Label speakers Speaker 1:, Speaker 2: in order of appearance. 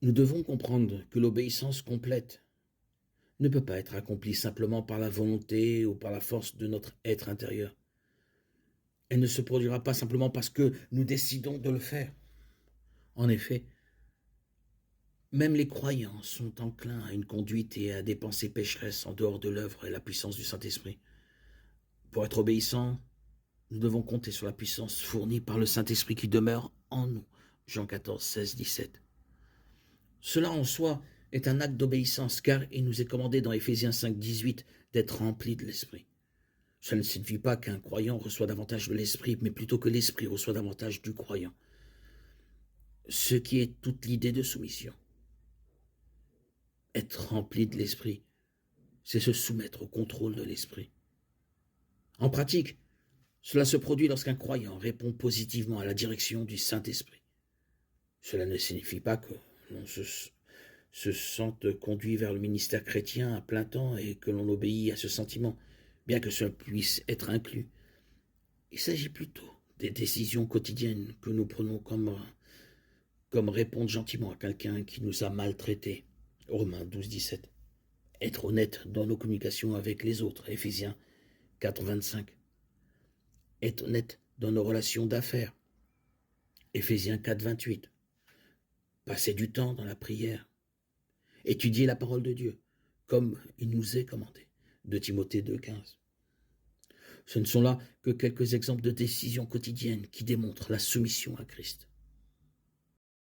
Speaker 1: Nous devons comprendre que l'obéissance complète ne peut pas être accomplie simplement par la volonté ou par la force de notre être intérieur. Elle ne se produira pas simplement parce que nous décidons de le faire. En effet, même les croyants sont enclins à une conduite et à des pensées pécheresses en dehors de l'œuvre et la puissance du Saint-Esprit. Pour être obéissants, nous devons compter sur la puissance fournie par le Saint-Esprit qui demeure en nous. Jean 14, 16, 17. Cela en soi est un acte d'obéissance, car il nous est commandé dans Éphésiens 5, 18 d'être remplis de l'Esprit. Cela ne signifie pas qu'un croyant reçoit davantage de l'Esprit, mais plutôt que l'Esprit reçoit davantage du croyant. Ce qui est toute l'idée de soumission. Être rempli de l'Esprit, c'est se soumettre au contrôle de l'Esprit. En pratique, cela se produit lorsqu'un croyant répond positivement à la direction du Saint-Esprit. Cela ne signifie pas que l'on se sente conduit vers le ministère chrétien à plein temps et que l'on obéit à ce sentiment, bien que cela puisse être inclus. Il s'agit plutôt des décisions quotidiennes que nous prenons comme répondre gentiment à quelqu'un qui nous a maltraités. Romains 12, 17. Être honnête dans nos communications avec les autres. Éphésiens 4, 25. Être honnête dans nos relations d'affaires. Éphésiens 4, 28. Passer du temps dans la prière. Étudier la parole de Dieu, comme il nous est commandé. De Timothée 2, 15. Ce ne sont là que quelques exemples de décisions quotidiennes qui démontrent la soumission à Christ.